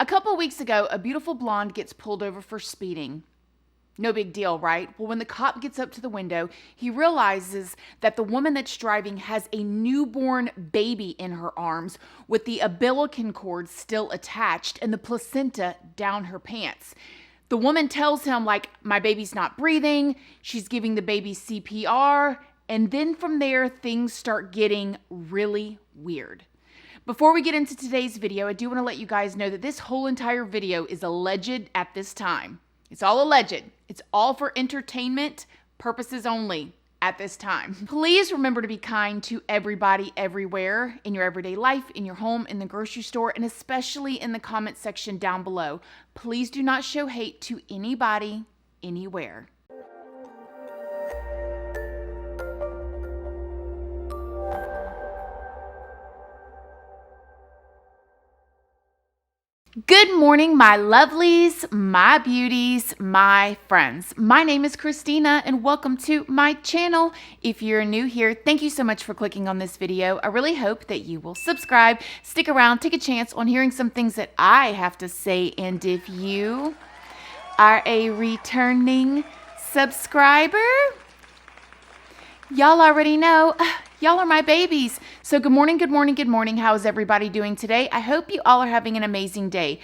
A couple weeks ago, a beautiful blonde gets pulled over for speeding. No big deal, right? Well, when the cop gets up to the window, he realizes that the woman that's driving has a newborn baby in her arms with the umbilical cord still attached and the placenta down her pants. The woman tells him, my baby's not breathing. She's giving the baby CPR. And then from there, things start getting really weird. Before we get into today's video, I do want to let you guys know that this whole entire video is alleged at this time. It's all alleged. It's all for entertainment purposes only at this time. Please remember to be kind to everybody everywhere in your everyday life, in your home, in the grocery store, and especially in the comment section down below. Please do not show hate to anybody, anywhere. Good morning, my lovelies, my beauties, my friends. My name is Christina and welcome to my channel. If you're new here, thank you so much for clicking on this video. I really hope that you will subscribe, stick around, take a chance on hearing some things that I have to say. And if you are a returning subscriber, y'all already know, y'all are my babies. So good morning, good morning, good morning. How is everybody doing today? I hope you all are having an amazing day.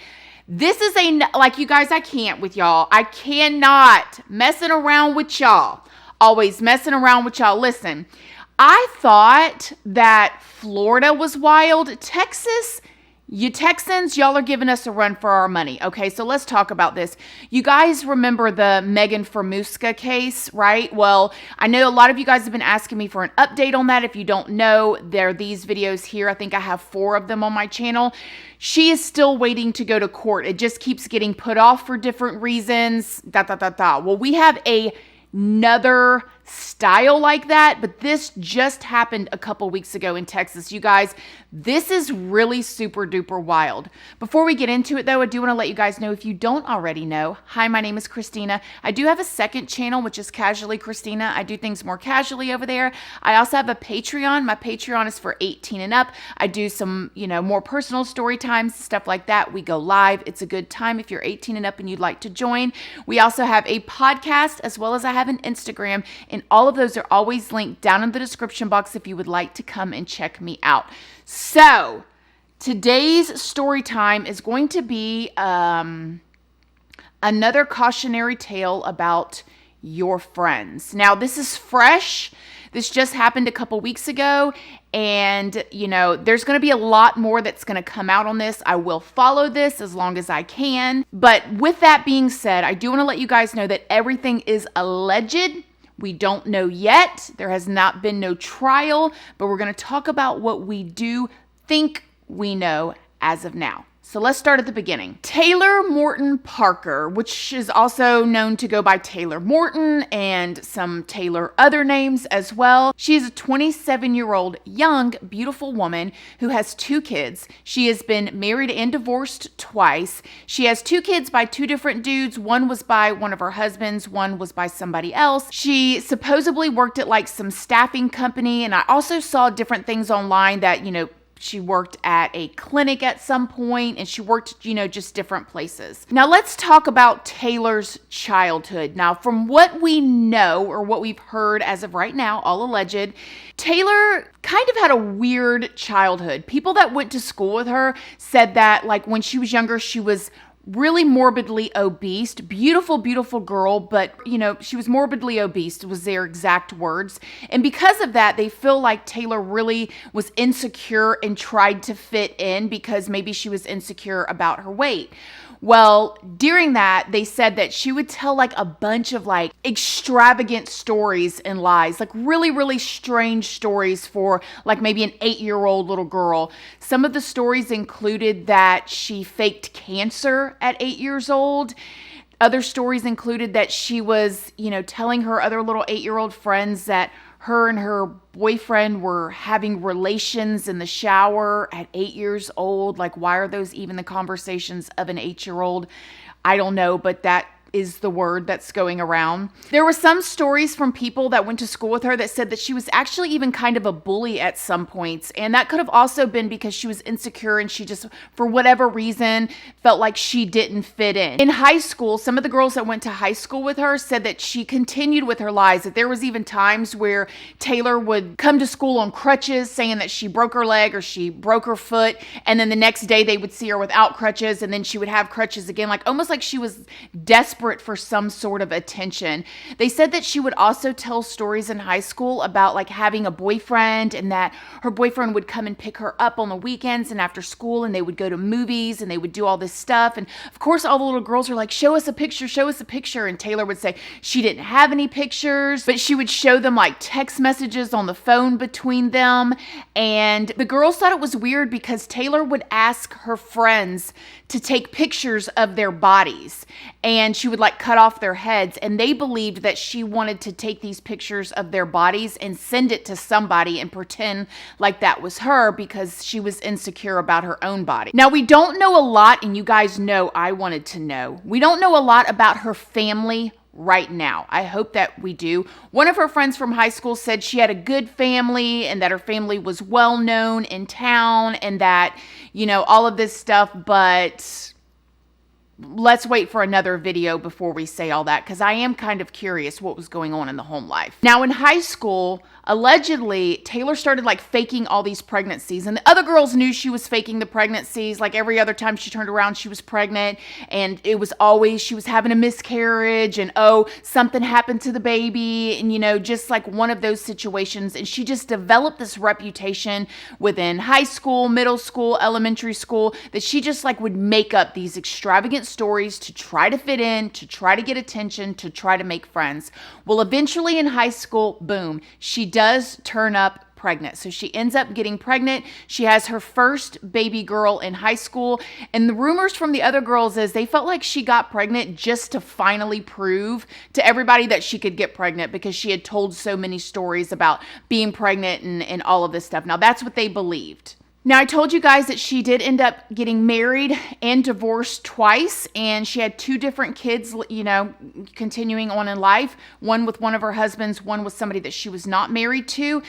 This is you guys, I can't with y'all. I cannot messing around with y'all. Always messing around with y'all. Listen, I thought that Florida was wild. Texas, you Texans, y'all are giving us a run for our money. Okay, so let's talk about this. You guys remember the Megan Formuska case, right? Well, I know a lot of you guys have been asking me for an update on that. If you don't know, there are these videos here. I think I have 4 of them on my channel. She is still waiting to go to court. It just keeps getting put off for different reasons. Well, we have another style like that, but this just happened a couple weeks ago in Texas. You guys, this is really super duper wild. Before we get into it though, I do want to let you guys know, if you don't already know, hi, my name is Christina. I do have a second channel, which is Casually Christina. I do things more casually over there. I also have a Patreon. My Patreon is for 18 and up. I do some, more personal story times, stuff like that. We go live. It's a good time if you're 18 and up and you'd like to join. We also have a podcast, as well as I have an Instagram, and all of those are always linked down in the description box if you would like to come and check me out. So today's story time is going to be another cautionary tale about your friends. Now, this is fresh. This just happened a couple weeks ago, and there's going to be a lot more that's going to come out on this. I will follow this as long as I can. But with that being said, I do want to let you guys know that everything is alleged. We don't know yet. There has not been no trial, but we're going to talk about what we do think we know as of now. So let's start at the beginning. Taylor Morton Parker, which is also known to go by Taylor Morton and some Taylor other names as well. She is a 27-year-old young, beautiful woman who has 2 kids. She has been married and divorced twice. She has 2 kids by 2 different dudes. One was by one of her husbands. One was by somebody else. She supposedly worked at some staffing company. And I also saw different things online that, she worked at a clinic at some point, and she worked, just different places. Now, let's talk about Taylor's childhood. Now, from what we know, or what we've heard as of right now, all alleged, Taylor kind of had a weird childhood. People that went to school with her said that, when she was younger, she was really morbidly obese. Beautiful, beautiful girl, but she was morbidly obese was their exact words. And because of that, they feel like Taylor really was insecure and tried to fit in because maybe she was insecure about her weight. Well, during that, they said that she would tell a bunch of extravagant stories and lies, really, really strange stories for maybe an 8-year-old little girl. Some of the stories included that she faked cancer at 8 years old. Other stories included that she was, telling her other little 8-year-old friends that her and her boyfriend were having relations in the shower at 8 years old. Why are those even the conversations of an 8-year-old? I don't know, but that is the word that's going around. There were some stories from people that went to school with her that said that she was actually even kind of a bully at some points. And that could have also been because she was insecure and she just, for whatever reason, felt like she didn't fit in. In high school, some of the girls that went to high school with her said that she continued with her lies, that there was even times where Taylor would come to school on crutches saying that she broke her leg or she broke her foot. And then the next day they would see her without crutches and then she would have crutches again, like almost like she was desperate for some sort of attention. They said that she would also tell stories in high school about like having a boyfriend and that her boyfriend would come and pick her up on the weekends and after school and they would go to movies and they would do all this stuff. And of course, all the little girls are like, show us a picture, show us a picture. And Taylor would say she didn't have any pictures, but she would show them like text messages on the phone between them. And the girls thought it was weird because Taylor would ask her friends to take pictures of their bodies and she would like cut off their heads, and they believed that she wanted to take these pictures of their bodies and send it to somebody and pretend like that was her because she was insecure about her own body. Now, we don't know a lot, and you guys know I wanted to know. We don't know a lot about her family right now. I hope that we do. One of her friends from high school said she had a good family and that her family was well known in town and that, you know, all of this stuff, but let's wait for another video before we say all that because I am kind of curious what was going on in the home life. Now, in high school, allegedly, Taylor started like faking all these pregnancies and the other girls knew she was faking the pregnancies. Like every other time she turned around, she was pregnant and it was always she was having a miscarriage and oh, something happened to the baby and, you know, just like one of those situations. And she just developed this reputation within high school, middle school, elementary school that she just like would make up these extravagant stories to try to fit in, to try to get attention, to try to make friends. Well, eventually in high school, boom, she does turn up pregnant. So she ends up getting pregnant. She has her first baby girl in high school. And the rumors from the other girls is they felt like she got pregnant just to finally prove to everybody that she could get pregnant because she had told so many stories about being pregnant and all of this stuff. Now, that's what they believed. Now, I told you guys that she did end up getting married and divorced twice, and she had 2 different kids, you know, continuing on in life, one with one of her husbands, one with somebody that she was not married to.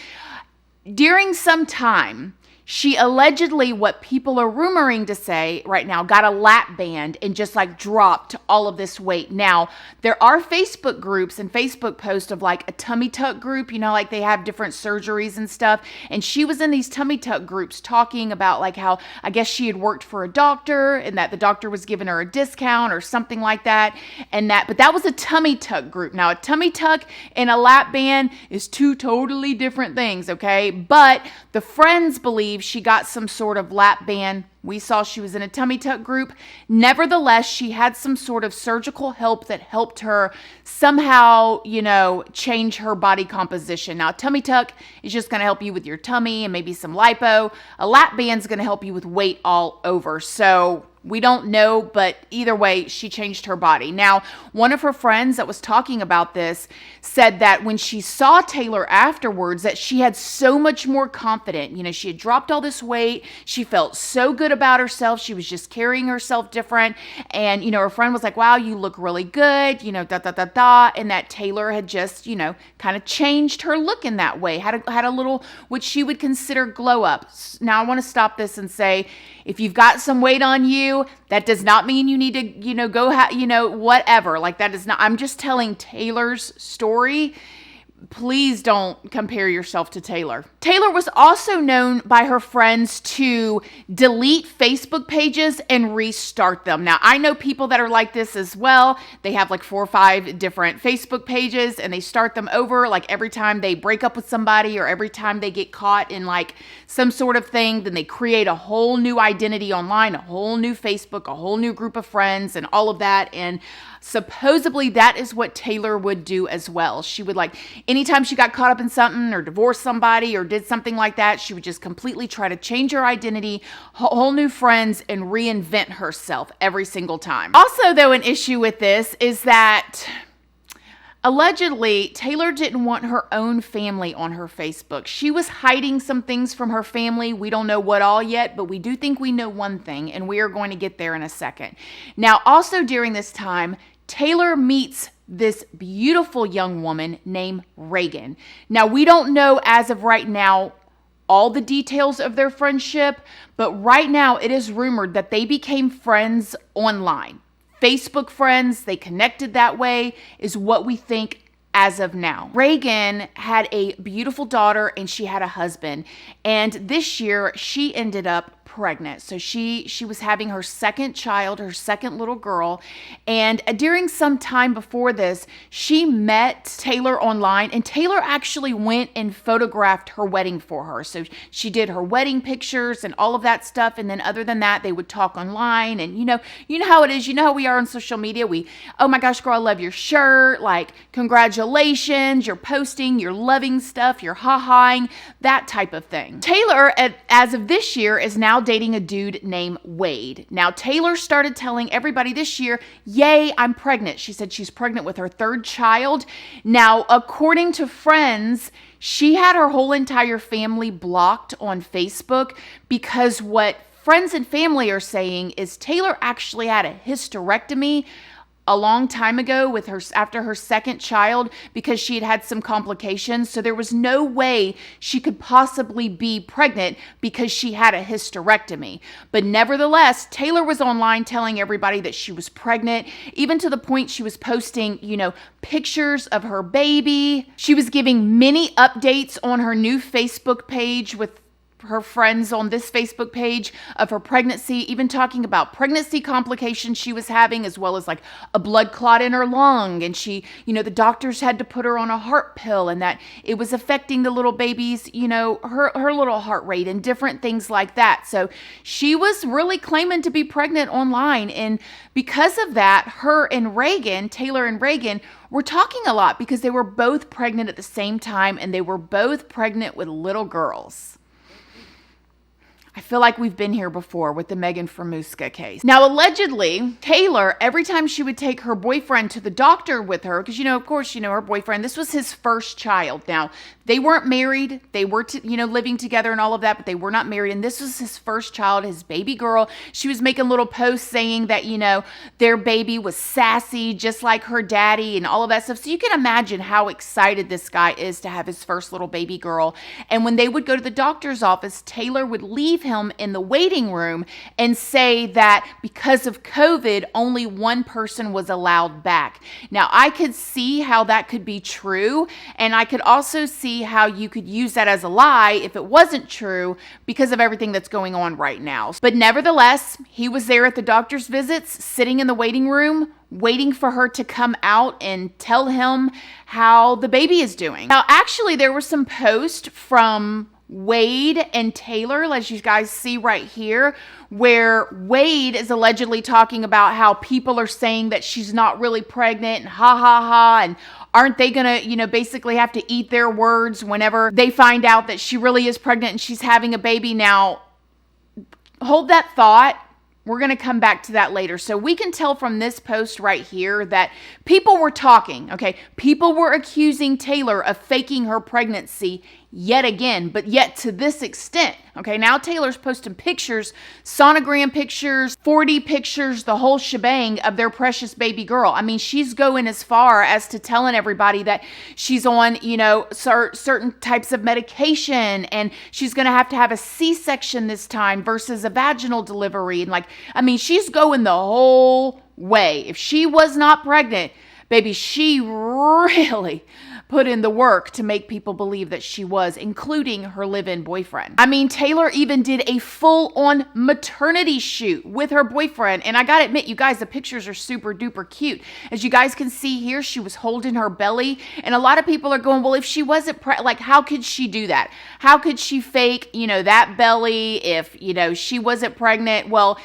During some time, she allegedly, what people are rumoring to say right now, got a lap band and just like dropped all of this weight. Now, there are Facebook groups and Facebook posts of like a tummy tuck group, you know, like they have different surgeries and stuff. And she was in these tummy tuck groups talking about like how I guess she had worked for a doctor and that the doctor was giving her a discount or something like that. But that was a tummy tuck group. Now, a tummy tuck and a lap band is 2 totally different things, okay? But the friends believe she got some sort of lap band. We saw she was in a tummy tuck group. Nevertheless, she had some sort of surgical help that helped her somehow, you know, change her body composition. Now, a tummy tuck is just going to help you with your tummy and maybe some lipo. A lap band is going to help you with weight all over. So we don't know, but either way, she changed her body. Now, one of her friends that was talking about this said that when she saw Taylor afterwards, that she had so much more confident. You know, she had dropped all this weight. She felt so good about herself. She was just carrying herself different. And, you know, her friend was like, wow, you look really good, you know, And that Taylor had just, you know, kind of changed her look in that way, had a little, what she would consider glow up. Now, I want to stop this and say, if you've got some weight on you, that does not mean you need to, you know, go, whatever. Like that is not, I'm just telling Taylor's story. Please don't compare yourself to Taylor. Taylor was also known by her friends to delete Facebook pages and restart them. Now, I know people that are like this as well. They have like 4 or 5 different Facebook pages and they start them over like every time they break up with somebody or every time they get caught in like some sort of thing, then they create a whole new identity online, a whole new Facebook, a whole new group of friends and all of that. And supposedly that is what Taylor would do as well. She would like, anytime she got caught up in something or divorced somebody or did something like that, she would just completely try to change her identity, whole new friends, and reinvent herself every single time. Also, though, an issue with this is that allegedly, Taylor didn't want her own family on her Facebook. She was hiding some things from her family. We don't know what all yet, but we do think we know one thing, and we are going to get there in a second. Now, also during this time, Taylor meets this beautiful young woman named Reagan. Now, we don't know as of right now all the details of their friendship, but right now it is rumored that they became friends online. Facebook friends, they connected that way, is what we think as of now. Reagan had a beautiful daughter and she had a husband. And this year she ended up pregnant. So she was having her second child, her second little girl. And during some time before this, she met Taylor online, and Taylor actually went and photographed her wedding for her. So she did her wedding pictures and all of that stuff. And then other than that, they would talk online. And you know how it is. You know how we are on social media. Oh my gosh, girl, I love your shirt. Like, congratulations. You're posting, you're loving stuff, you're ha-haing, that type of thing. Taylor, as of this year, is now dating a dude named Wade. Now, Taylor started telling everybody this year, yay, I'm pregnant. She said she's pregnant with her third child. Now, according to friends, she had her whole entire family blocked on Facebook because what friends and family are saying is Taylor actually had a hysterectomy a long time ago with her after her second child because she had some complications. So there was no way she could possibly be pregnant because she had a hysterectomy. But nevertheless, Taylor was online telling everybody that she was pregnant, even to the point she was posting, pictures of her baby. She was giving many updates on her new Facebook page with her friends on this Facebook page of her pregnancy, even talking about pregnancy complications she was having, as well as like a blood clot in her lung. And she, the doctors had to put her on a heart pill and that it was affecting the little baby's, her little heart rate and different things like that. So she was really claiming to be pregnant online. And because of that, her and Reagan, Taylor and Reagan, were talking a lot because they were both pregnant at the same time and they were both pregnant with little girls. I feel like we've been here before with the Megan Framuska case. Now, allegedly, Taylor, every time she would take her boyfriend to the doctor with her, because, of course, her boyfriend, this was his first child. Now, they weren't married. They were, living together and all of that, but they were not married. And this was his first child, his baby girl. She was making little posts saying that, their baby was sassy, just like her daddy and all of that stuff. So you can imagine how excited this guy is to have his first little baby girl. And when they would go to the doctor's office, Taylor would leave him in the waiting room and say that because of COVID, only one person was allowed back. Now, I could see how that could be true, and I could also see how you could use that as a lie if it wasn't true because of everything that's going on right now. But nevertheless, he was there at the doctor's visits, sitting in the waiting room, waiting for her to come out and tell him how the baby is doing. Now, actually, there were some posts from Wade and Taylor, as you guys see right here, where Wade is allegedly talking about how people are saying that she's not really pregnant and ha ha ha, and aren't they gonna, basically have to eat their words whenever they find out that she really is pregnant and she's having a baby. Now, hold that thought. We're going to come back to that later. So we can tell from this post right here that people were talking, okay? People were accusing Taylor of faking her pregnancy yet again, but yet to this extent, okay? Now Taylor's posting pictures, sonogram pictures, 4D pictures, the whole shebang of their precious baby girl. I mean, she's going as far as to telling everybody that she's on, certain types of medication and she's going to have a C-section this time versus a vaginal delivery. And she's going the whole way. If she was not pregnant, baby, she really put in the work to make people believe that she was, including her live-in boyfriend. Taylor even did a full-on maternity shoot with her boyfriend. And I gotta admit, you guys, the pictures are super duper cute. As you guys can see here, she was holding her belly. And a lot of people are going, well, if she wasn't how could she do that? How could she fake, that belly if, she wasn't pregnant? Well,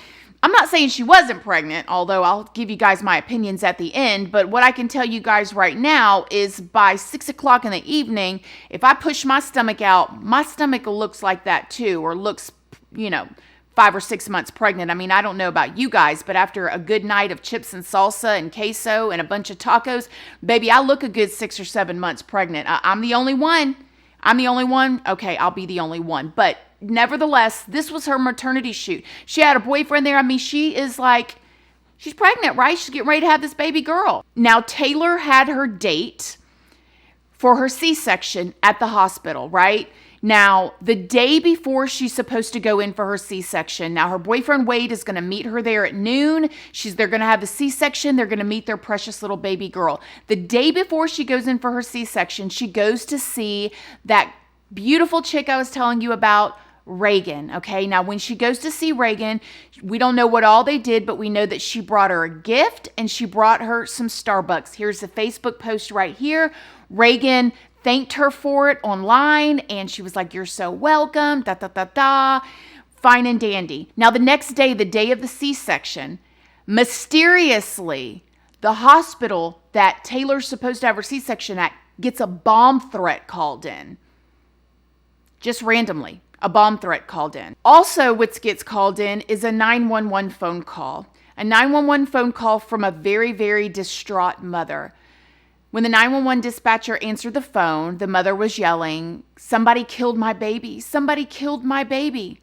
I'm not saying she wasn't pregnant, although I'll give you guys my opinions at the end. But what I can tell you guys right now is by 6 o'clock in the evening, if I push my stomach out, my stomach looks like that too, or looks, 5 or 6 months pregnant. I don't know about you guys, but after a good night of chips and salsa and queso and a bunch of tacos, baby, I look a good 6 or 7 months pregnant. I'm the only one. I'm the only one. Okay, I'll be the only one. But nevertheless, this was her maternity shoot. She had a boyfriend there. She is She's pregnant, right? She's getting ready to have this baby girl. Now, Taylor had her date for her C-section at the hospital, right? Now, the day before she's supposed to go in for her C-section, now her boyfriend Wade is going to meet her there at noon. They're going to have the C-section. They're going to meet their precious little baby girl. The day before she goes in for her C-section, she goes to see that beautiful chick I was telling you about, Reagan. Okay, now when she goes to see Reagan, we don't know what all they did, but we know that she brought her a gift and she brought her some Starbucks. Here's the Facebook post right here. Reagan thanked her for it online, and she was like, "You're so welcome, da da da da." Fine and dandy. Now the next day, the day of the C-section, mysteriously, the hospital that Taylor's supposed to have her C-section at gets a bomb threat called in. Just randomly, a bomb threat called in. Also, what gets called in is a 911 phone call. A 911 phone call from a very, very distraught mother. When the 911 dispatcher answered the phone, the mother was yelling, "Somebody killed my baby. Somebody killed my baby."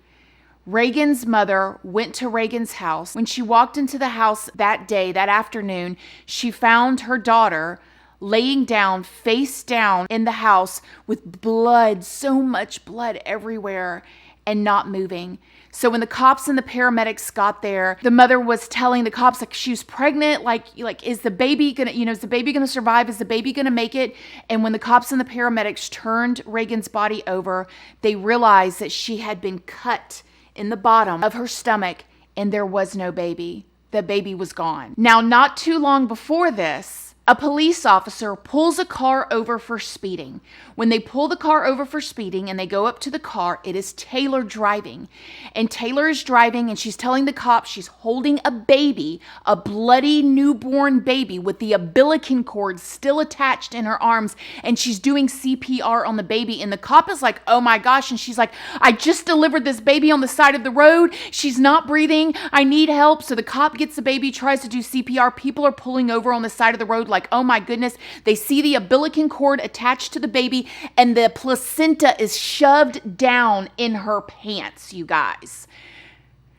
Reagan's mother went to Reagan's house. When she walked into the house that day, that afternoon, she found her daughter laying down, face down in the house with blood, so much blood everywhere, and not moving. So when the cops and the paramedics got there, the mother was telling the cops, like, she was pregnant, like is the baby gonna survive? Is the baby gonna make it? And when the cops and the paramedics turned Reagan's body over, they realized that she had been cut in the bottom of her stomach and there was no baby. The baby was gone. Now, not too long before this, a police officer pulls a car over for speeding. When they pull the car over for speeding and they go up to the car, it is Taylor driving. And Taylor is driving and she's telling the cops she's holding a baby, a bloody newborn baby with the umbilical cord still attached in her arms. And she's doing CPR on the baby. And the cop is like, "Oh my gosh." And she's like, "I just delivered this baby on the side of the road. She's not breathing. I need help." So the cop gets the baby, tries to do CPR. People are pulling over on the side of the road like, "Oh my goodness." They see the umbilical cord attached to the baby and the placenta is shoved down in her pants, you guys.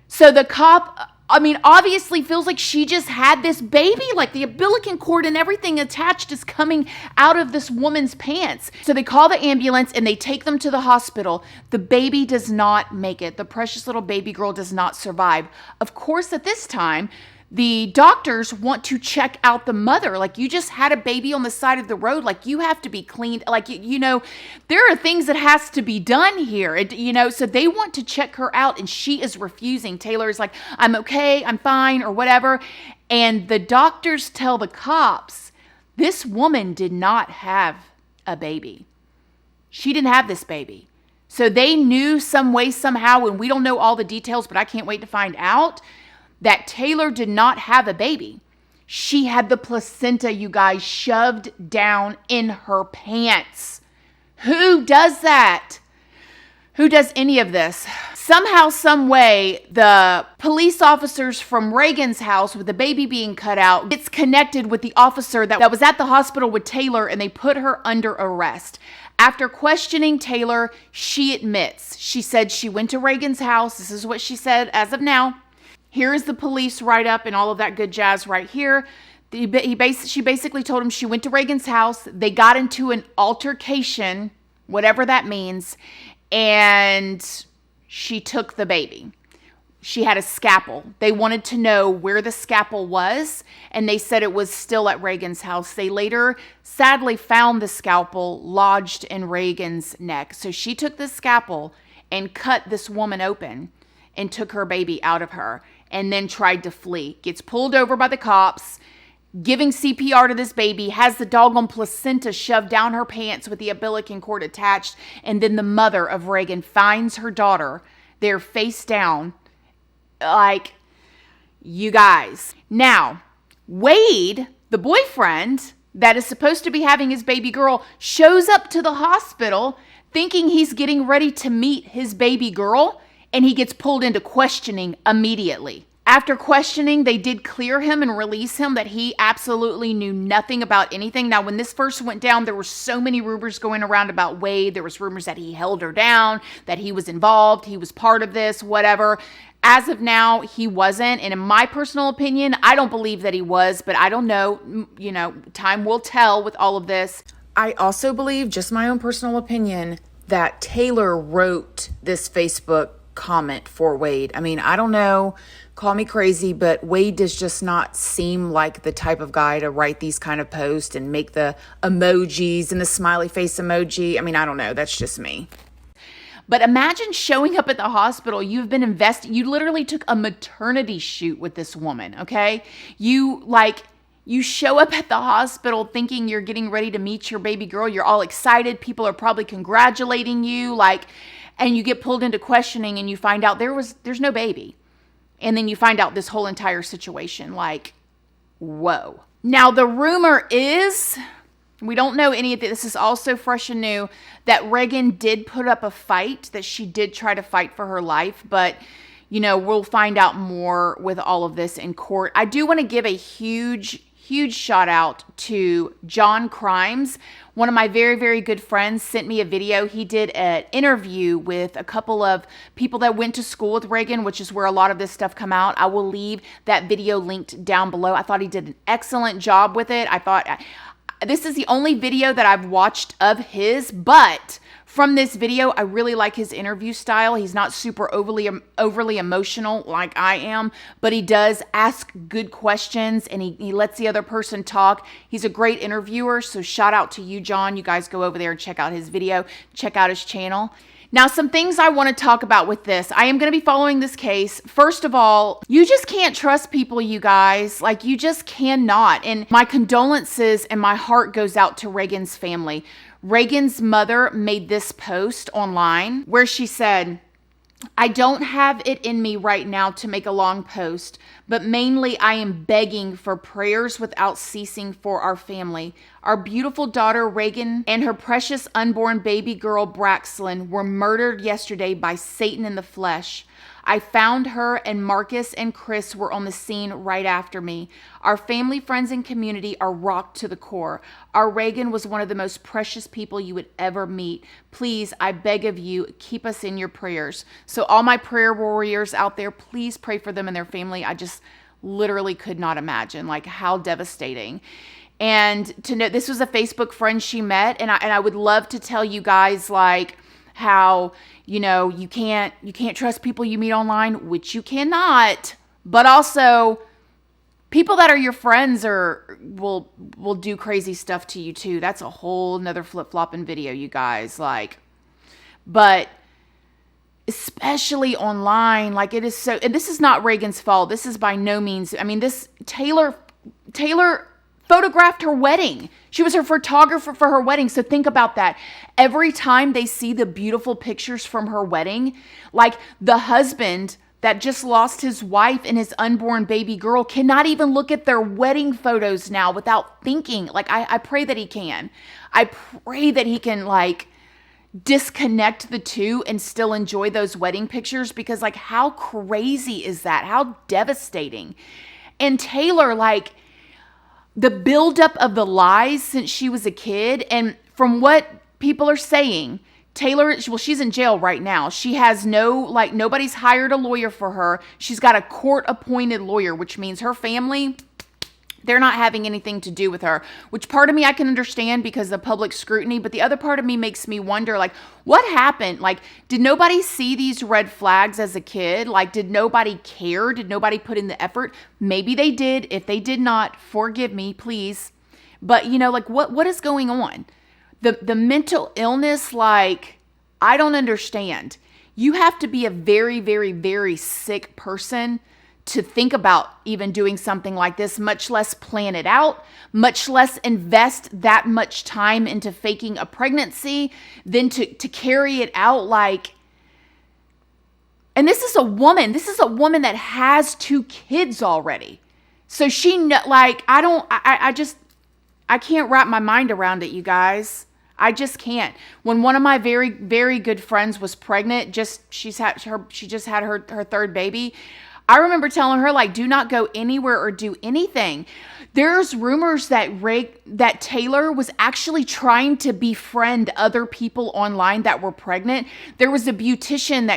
So the cop, obviously feels like she just had this baby, like the umbilical cord and everything attached is coming out of this woman's pants. So they call the ambulance and they take them to the hospital. The baby does not make it. The precious little baby girl does not survive. Of course, at this time, the doctors want to check out the mother. Like, you just had a baby on the side of the road. Like, you have to be cleaned. Like, there are things that has to be done here. So they want to check her out and she is refusing. Taylor is like, "I'm okay, I'm fine," or whatever. And the doctors tell the cops, this woman did not have a baby. She didn't have this baby. So they knew some way, somehow, and we don't know all the details, but I can't wait to find out, that Taylor did not have a baby. She had the placenta, you guys, shoved down in her pants. Who does that? Who does any of this? Somehow, some way, the police officers from Reagan's house with the baby being cut out gets connected with the officer that was at the hospital with Taylor, and they put her under arrest. After questioning Taylor, she admits. She said she went to Reagan's house. This is what she said as of now. Here is the police write-up and all of that good jazz right here. She basically told him she went to Reagan's house. They got into an altercation, whatever that means, and she took the baby. She had a scalpel. They wanted to know where the scalpel was, and they said it was still at Reagan's house. They later, sadly, found the scalpel lodged in Reagan's neck. So she took the scalpel and cut this woman open and took her baby out of her, and then tried to flee. Gets pulled over by the cops, giving CPR to this baby, has the doggone placenta shoved down her pants with the umbilical cord attached, and then the mother of Reagan finds her daughter there face down. Like, you guys. Now, Wade, the boyfriend that is supposed to be having his baby girl, shows up to the hospital thinking he's getting ready to meet his baby girl, and he gets pulled into questioning immediately. After questioning, they did clear him and release him that he absolutely knew nothing about anything. Now, when this first went down, there were so many rumors going around about Wade. There was rumors that he held her down, that he was involved, he was part of this, whatever. As of now, he wasn't. And in my personal opinion, I don't believe that he was, but I don't know. You know, time will tell with all of this. I also believe, just my own personal opinion, that Taylor wrote this Facebook comment for Wade. I mean, I don't know, call me crazy, but Wade does just not seem like the type of guy to write these kind of posts and make the emojis and the smiley face emoji. I mean, I don't know. That's just me. But imagine showing up at the hospital. You've been investing. You literally took a maternity shoot with this woman, okay? You show up at the hospital thinking you're getting ready to meet your baby girl. You're all excited. People are probably congratulating you, and you get pulled into questioning and you find out there's no baby. And then you find out this whole entire situation. Whoa. Now, the rumor is, we don't know any of this. This is also fresh and new, that Reagan did put up a fight, that she did try to fight for her life. But, you know, we'll find out more with all of this in court. I do want to give a huge shout out to Jon Chrymes. One of my very, very good friends sent me a video. He did an interview with a couple of people that went to school with Reagan, which is where a lot of this stuff come out. I will leave that video linked down below. I thought he did an excellent job with it. I thought this is the only video that I've watched of his, but from this video, I really like his interview style. He's not super overly emotional like I am, but he does ask good questions and he lets the other person talk. He's a great interviewer, so shout out to you, Jon. You guys go over there and check out his video, check out his channel. Now, some things I want to talk about with this. I am going to be following this case. First of all, you just can't trust people, you guys. You just cannot. And my condolences and my heart goes out to Reagan's family. Reagan's mother made this post online where she said, "I don't have it in me right now to make a long post, but mainly I am begging for prayers without ceasing for our family. Our beautiful daughter Reagan and her precious unborn baby girl Braxlyn were murdered yesterday by Satan in the flesh. I found her and Marcus and Chris were on the scene right after me. Our family, friends, and community are rocked to the core. Our Reagan was one of the most precious people you would ever meet. Please, I beg of you, keep us in your prayers." So all my prayer warriors out there, please pray for them and their family. I just literally could not imagine how devastating. And to know this was a Facebook friend she met, and I would love to tell you guys how, you know, you can't trust people you meet online, which you cannot, but also people that are your friends will do crazy stuff to you too. That's a whole nother flip-flopping video, you guys. But especially online, it is so, and this is not Reagan's fault. This is by no means, I mean, this Taylor photographed her wedding. She was her photographer for her wedding. So think about that. Every time they see the beautiful pictures from her wedding, the husband that just lost his wife and his unborn baby girl cannot even look at their wedding photos now without thinking. I pray that he can. I pray that he can disconnect the two and still enjoy those wedding pictures, because how crazy is that? How devastating. And Taylor, the buildup of the lies since she was a kid, and from what people are saying, Taylor, well, she's in jail right now. She has nobody's hired a lawyer for her. She's got a court-appointed lawyer, which means her family, they're not having anything to do with her, which part of me I can understand because of public scrutiny, but the other part of me makes me wonder, what happened? Did nobody see these red flags as a kid? Did nobody care? Did nobody put in the effort? Maybe they did. If they did not, forgive me, please. But, what is going on? The mental illness, I don't understand. You have to be a very, very, very sick person to think about even doing something like this, much less plan it out, much less invest that much time into faking a pregnancy, than to carry it out and this is a woman that has 2 kids already. So she, I can't wrap my mind around it, you guys. I just can't. When one of my very, very good friends was pregnant, she just had her 3rd baby, I remember telling her, like, do not go anywhere or do anything. There's rumors that that Taylor was actually trying to befriend other people online that were pregnant. There was a beautician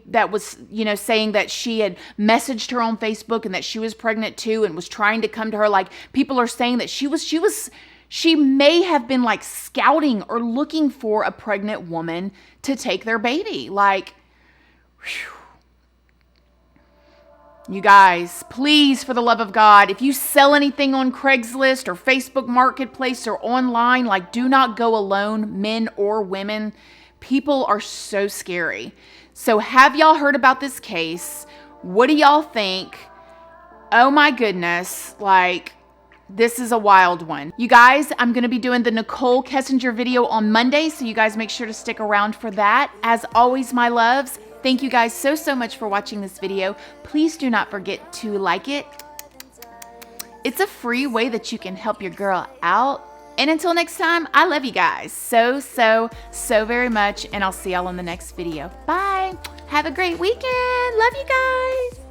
that was, you know, saying that she had messaged her on Facebook and that she was pregnant too and was trying to come to her. Like, people are saying that she may have been like scouting or looking for a pregnant woman to take their baby. Like, whew. You guys, please, for the love of God, if you sell anything on Craigslist or Facebook Marketplace or online, like, do not go alone, men or women. People are so scary. So have y'all heard about this case? What do y'all think? Oh my goodness, like, this is a wild one. You guys, I'm going to be doing the Nicole Kessinger video on Monday, so you guys make sure to stick around for that. As always, my loves, thank you guys so much for watching this video. Please do not forget to like it. It's a free way that you can help your girl out. And until next time, I love you guys so very much. And I'll see y'all on the next video. Bye. Have a great weekend. Love you guys.